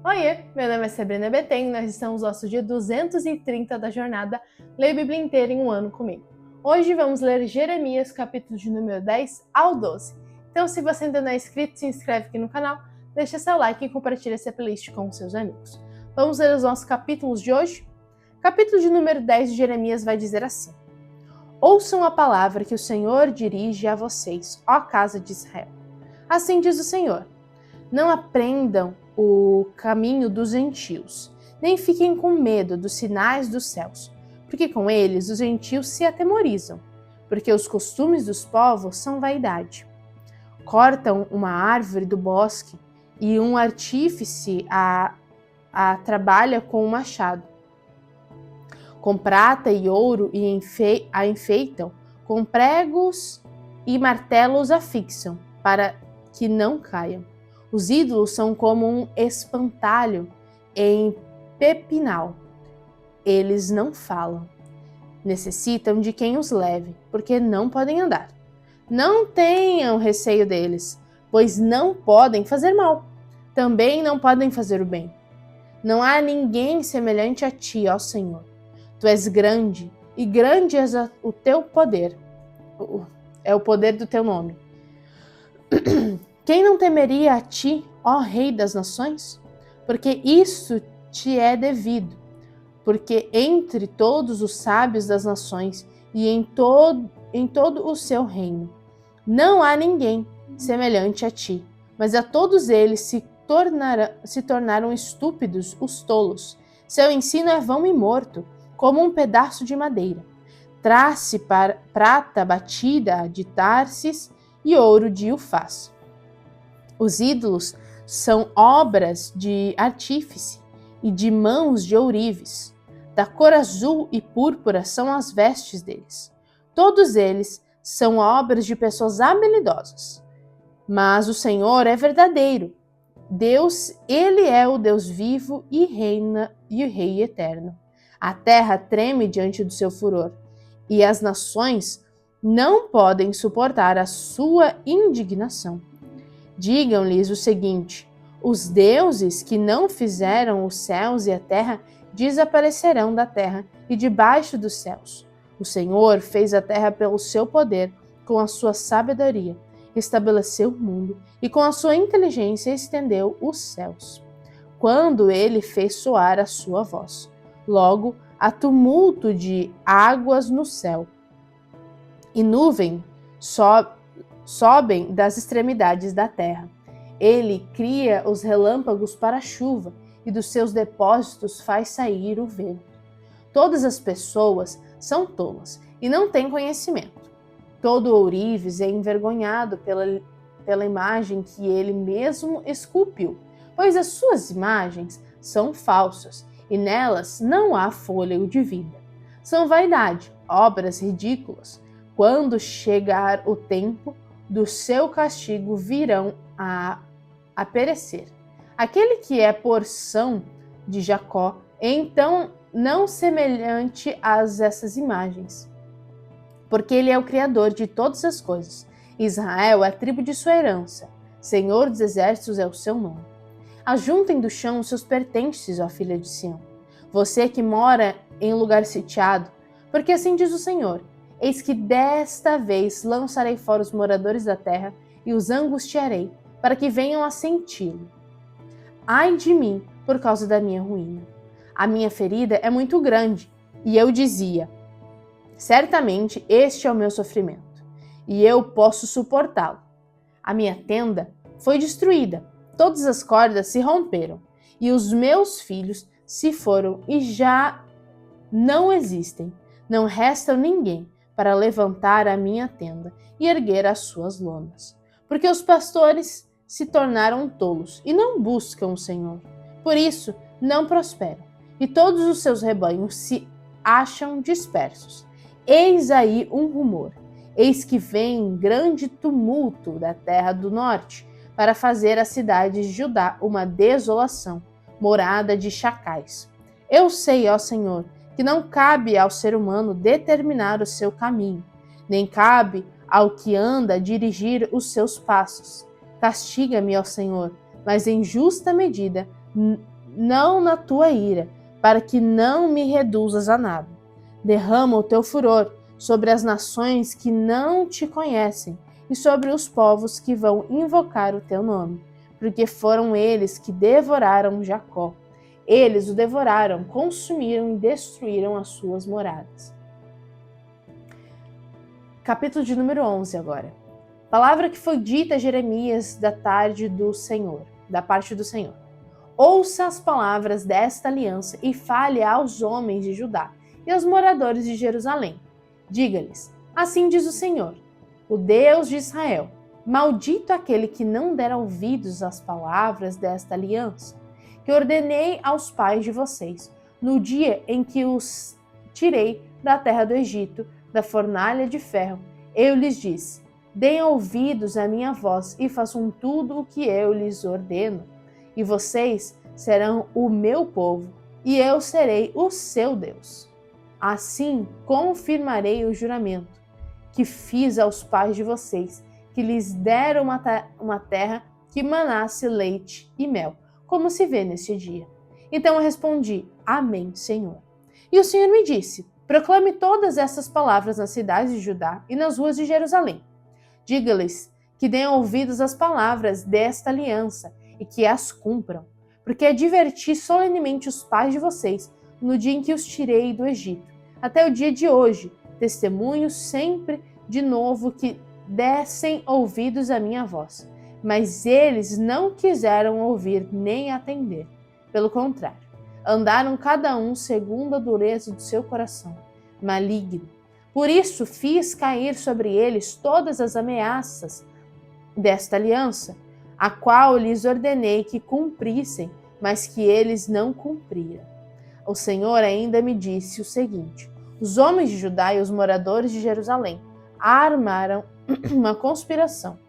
Oiê, meu nome é Sabrina Betém e nós estamos no nosso dia 230 da jornada Leia a Bíblia inteira em um ano comigo. Hoje vamos ler Jeremias, capítulo de número 10 ao 12. Então, se você ainda não é inscrito, se inscreve aqui no canal, deixa seu like e compartilha essa playlist com os seus amigos. Vamos ler os nossos capítulos de hoje? Capítulo de número 10 de Jeremias vai dizer assim: Ouçam a palavra que o Senhor dirige a vocês, ó casa de Israel. Assim diz o Senhor: Não aprendam o caminho dos gentios, nem fiquem com medo dos sinais dos céus, porque com eles os gentios se atemorizam, porque os costumes dos povos são vaidade. Cortam uma árvore do bosque e um artífice a trabalha com um machado. Com prata e ouro e a enfeitam, com pregos e martelos a fixam, para que não caiam. Os ídolos são como um espantalho em pepinal. Eles não falam. Necessitam de quem os leve, porque não podem andar. Não tenham receio deles, pois não podem fazer mal. Também não podem fazer o bem. Não há ninguém semelhante a ti, ó Senhor. Tu és grande, e grande é o teu poder. É o poder do teu nome. Quem não temeria a ti, ó Rei das Nações? Porque isso te é devido. Porque entre todos os sábios das nações e em todo o seu reino, não há ninguém semelhante a ti, mas a todos eles se tornaram estúpidos os tolos. Seu ensino é vão e morto, como um pedaço de madeira. Traz-se prata batida de Tarsis e ouro de Ufaz. Os ídolos são obras de artífice e de mãos de ourives. Da cor azul e púrpura são as vestes deles. Todos eles são obras de pessoas habilidosas. Mas o Senhor é verdadeiro. Deus, ele é o Deus vivo e reina e o Rei eterno. A terra treme diante do seu furor, e as nações não podem suportar a sua indignação. Digam-lhes o seguinte: os deuses que não fizeram os céus e a terra desaparecerão da terra e debaixo dos céus. O Senhor fez a terra pelo seu poder, com a sua sabedoria, estabeleceu o mundo e com a sua inteligência estendeu os céus. Quando ele fez soar a sua voz, logo há tumulto de águas no céu, e nuvem sobem das extremidades da terra. Ele cria os relâmpagos para a chuva e dos seus depósitos faz sair o vento. Todas as pessoas são tolas e não têm conhecimento. Todo ourives é envergonhado pela imagem que ele mesmo esculpiu, pois as suas imagens são falsas e nelas não há fôlego de vida. São vaidade, obras ridículas. Quando chegar o tempo do seu castigo, virão a perecer. Aquele que é porção de Jacó, então não semelhante a essas imagens, porque ele é o Criador de todas as coisas. Israel é a tribo de sua herança. Senhor dos exércitos é o seu nome. Ajuntem do chão os seus pertences, ó filha de Sião. Você que mora em lugar sitiado, porque assim diz o Senhor: eis que desta vez lançarei fora os moradores da terra e os angustiarei, para que venham a senti-lo. Ai de mim, por causa da minha ruína. A minha ferida é muito grande, e eu dizia: certamente este é o meu sofrimento, e eu posso suportá-lo. A minha tenda foi destruída, todas as cordas se romperam, e os meus filhos se foram e já não existem. Não resta ninguém para levantar a minha tenda e erguer as suas lonas. Porque os pastores se tornaram tolos e não buscam o Senhor. Por isso, não prosperam, e todos os seus rebanhos se acham dispersos. Eis aí um rumor. Eis que vem grande tumulto da terra do norte, para fazer a cidade de Judá uma desolação, morada de chacais. Eu sei, ó Senhor, que não cabe ao ser humano determinar o seu caminho, nem cabe ao que anda dirigir os seus passos. Castiga-me, ó Senhor, mas em justa medida não na tua ira, para que não me reduzas a nada. Derrama o teu furor sobre as nações que não te conhecem e sobre os povos que vão invocar o teu nome, porque foram eles que devoraram Jacó. Eles o devoraram, consumiram e destruíram as suas moradas. Capítulo de número 11 agora. Palavra que foi dita a Jeremias da parte do Senhor. Ouça as palavras desta aliança e fale aos homens de Judá e aos moradores de Jerusalém. Diga-lhes: assim diz o Senhor, o Deus de Israel: maldito aquele que não der ouvidos às palavras desta aliança, que ordenei aos pais de vocês, no dia em que os tirei da terra do Egito, da fornalha de ferro. Eu lhes disse: deem ouvidos à minha voz e façam tudo o que eu lhes ordeno. E vocês serão o meu povo, e eu serei o seu Deus. Assim confirmarei o juramento que fiz aos pais de vocês, que lhes deram uma terra que manasse leite e mel, como se vê neste dia. Então eu respondi: Amém, Senhor. E o Senhor me disse: proclame todas essas palavras nas cidades de Judá e nas ruas de Jerusalém. Diga-lhes que deem ouvidos às palavras desta aliança e que as cumpram, porque adverti solenemente os pais de vocês no dia em que os tirei do Egito, até o dia de hoje, testemunho sempre de novo que dessem ouvidos à minha voz. Mas eles não quiseram ouvir nem atender. Pelo contrário, andaram cada um segundo a dureza do seu coração, maligno. Por isso fiz cair sobre eles todas as ameaças desta aliança, a qual lhes ordenei que cumprissem, mas que eles não cumpriram. O Senhor ainda me disse o seguinte: os homens de Judá e os moradores de Jerusalém armaram uma conspiração.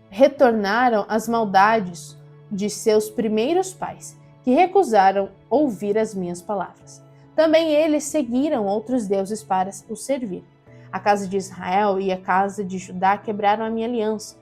Retornaram às maldades de seus primeiros pais, que recusaram ouvir as minhas palavras. Também eles seguiram outros deuses para os servir. A casa de Israel e a casa de Judá quebraram a minha aliança,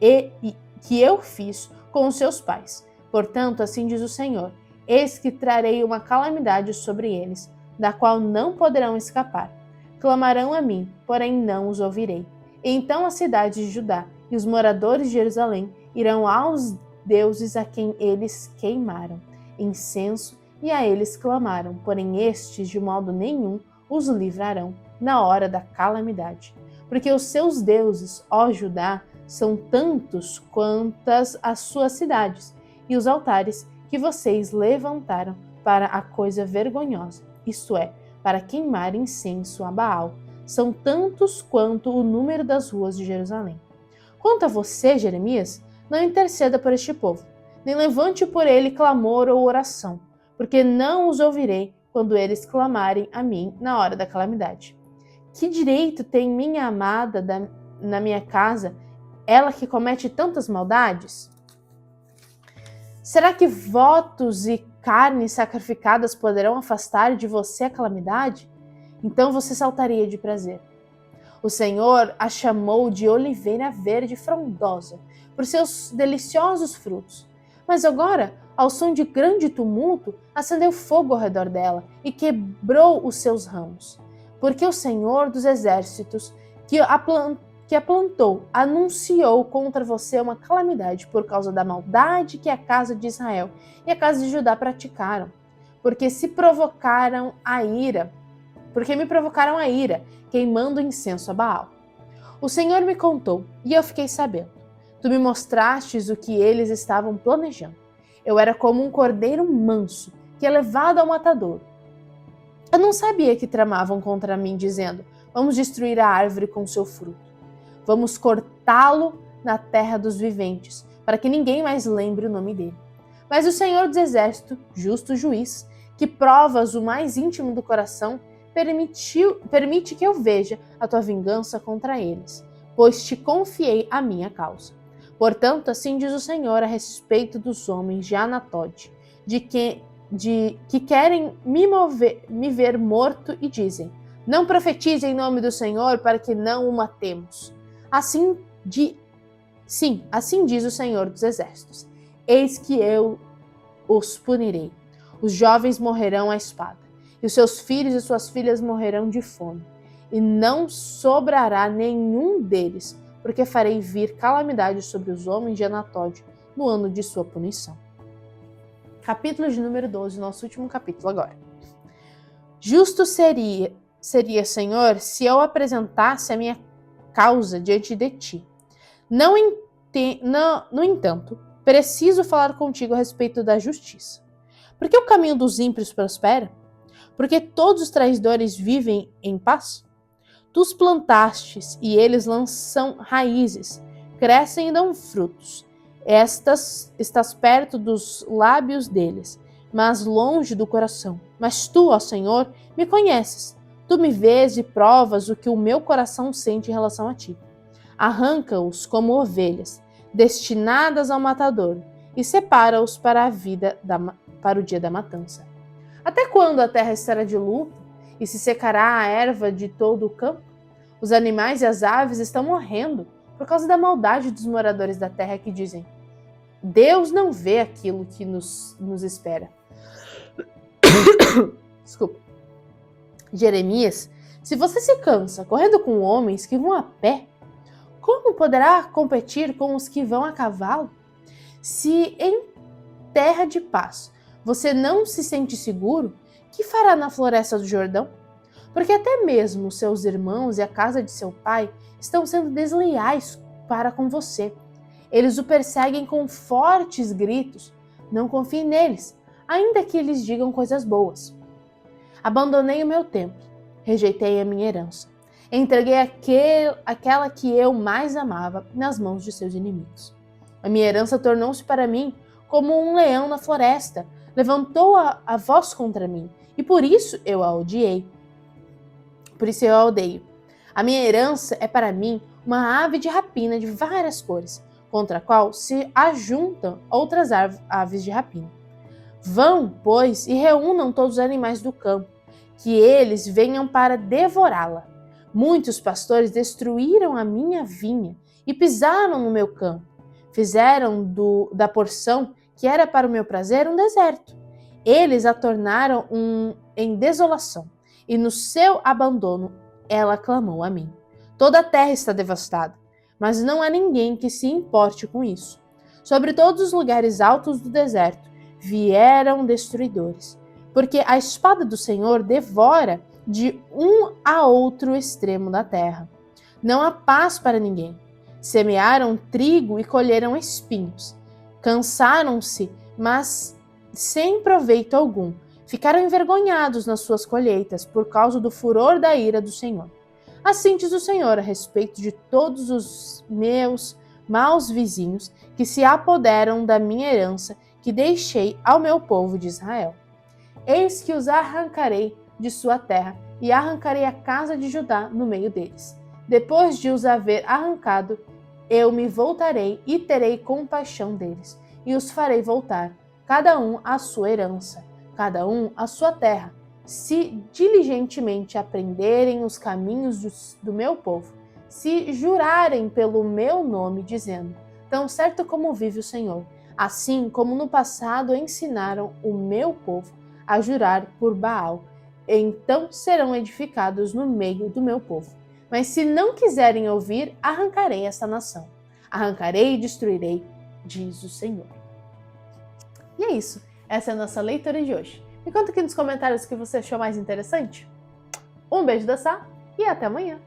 e que eu fiz com os seus pais. Portanto, assim diz o Senhor: eis que trarei uma calamidade sobre eles, da qual não poderão escapar. Clamarão a mim, porém não os ouvirei. E então as cidades de Judá e os moradores de Jerusalém irão aos deuses a quem eles queimaram incenso e a eles clamaram, porém estes de modo nenhum os livrarão na hora da calamidade. Porque os seus deuses, ó Judá, são tantos quantas as suas cidades, e os altares que vocês levantaram para a coisa vergonhosa, isto é, para queimar incenso a Baal, são tantos quanto o número das ruas de Jerusalém. Quanto a você, Jeremias, não interceda por este povo, nem levante por ele clamor ou oração, porque não os ouvirei quando eles clamarem a mim na hora da calamidade. Que direito tem minha amada na minha casa, ela que comete tantas maldades? Será que votos e carnes sacrificadas poderão afastar de você a calamidade? Então você saltaria de prazer. O Senhor a chamou de oliveira verde frondosa, por seus deliciosos frutos. Mas agora, ao som de grande tumulto, acendeu fogo ao redor dela e quebrou os seus ramos. Porque o Senhor dos exércitos, que a plantou, anunciou contra você uma calamidade por causa da maldade que a casa de Israel e a casa de Judá praticaram. Porque me provocaram a ira, queimando incenso a Baal. O Senhor me contou, e eu fiquei sabendo. Tu me mostrastes o que eles estavam planejando. Eu era como um cordeiro manso, que é levado ao matadouro. Eu não sabia que tramavam contra mim, dizendo: vamos destruir a árvore com seu fruto. Vamos cortá-lo na terra dos viventes, para que ninguém mais lembre o nome dele. Mas o Senhor dos Exércitos, justo juiz, que provas o mais íntimo do coração, permite que eu veja a tua vingança contra eles, pois te confiei a minha causa. Portanto, assim diz o Senhor a respeito dos homens de Anatote, que querem me ver morto e dizem: não profetize em nome do Senhor para que não o matemos. Assim diz o Senhor dos Exércitos: eis que eu os punirei. Os jovens morrerão à espada, e os seus filhos e suas filhas morrerão de fome. E não sobrará nenhum deles, porque farei vir calamidade sobre os homens de Anatóde no ano de sua punição. Capítulo de número 12, nosso último capítulo agora. Justo seria, Senhor, se eu apresentasse a minha causa diante de ti. No entanto, preciso falar contigo a respeito da justiça. Por que o caminho dos ímpios prospera? Porque todos os traidores vivem em paz? Tu os plantastes e eles lançam raízes, crescem e dão frutos. Estás perto dos lábios deles, mas longe do coração. Mas tu, ó Senhor, me conheces. Tu me vês e provas o que o meu coração sente em relação a ti. Arranca-os como ovelhas, destinadas ao matador, e separa-os para para o dia da matança. Até quando a terra estará de luto e se secará a erva de todo o campo? Os animais e as aves estão morrendo por causa da maldade dos moradores da terra que dizem: Deus não vê aquilo que nos espera. Desculpa. Jeremias, se você se cansa correndo com homens que vão a pé, como poderá competir com os que vão a cavalo? Se em terra de paz você não se sente seguro, que fará na floresta do Jordão? Porque até mesmo seus irmãos e a casa de seu pai estão sendo desleais para com você. Eles o perseguem com fortes gritos. Não confie neles, ainda que eles digam coisas boas. Abandonei o meu templo, rejeitei a minha herança. Entreguei aquela que eu mais amava nas mãos de seus inimigos. A minha herança tornou-se para mim como um leão na floresta. Levantou a voz contra mim, e por isso eu a odiei. Por isso eu a odeio. A minha herança é para mim uma ave de rapina de várias cores, contra a qual se ajuntam outras aves de rapina. Vão, pois, e reúnam todos os animais do campo, que eles venham para devorá-la. Muitos pastores destruíram a minha vinha e pisaram no meu campo. Fizeram da porção que era para o meu prazer um deserto. Eles a tornaram em desolação, e no seu abandono ela clamou a mim. Toda a terra está devastada, mas não há ninguém que se importe com isso. Sobre todos os lugares altos do deserto vieram destruidores, porque a espada do Senhor devora de um a outro extremo da terra. Não há paz para ninguém. Semearam trigo e colheram espinhos. Cansaram-se, mas sem proveito algum. Ficaram envergonhados nas suas colheitas por causa do furor da ira do Senhor. Assim diz o Senhor a respeito de todos os meus maus vizinhos que se apoderam da minha herança que deixei ao meu povo de Israel. Eis que os arrancarei de sua terra e arrancarei a casa de Judá no meio deles. Depois de os haver arrancado, eu me voltarei e terei compaixão deles, e os farei voltar, cada um à sua herança, cada um à sua terra, se diligentemente aprenderem os caminhos do meu povo, se jurarem pelo meu nome, dizendo: tão certo como vive o Senhor, assim como no passado ensinaram o meu povo a jurar por Baal, então serão edificados no meio do meu povo. Mas se não quiserem ouvir, arrancarei esta nação. Arrancarei e destruirei, diz o Senhor. E é isso. Essa é a nossa leitura de hoje. Me conta aqui nos comentários o que você achou mais interessante. Um beijo da Sá e até amanhã.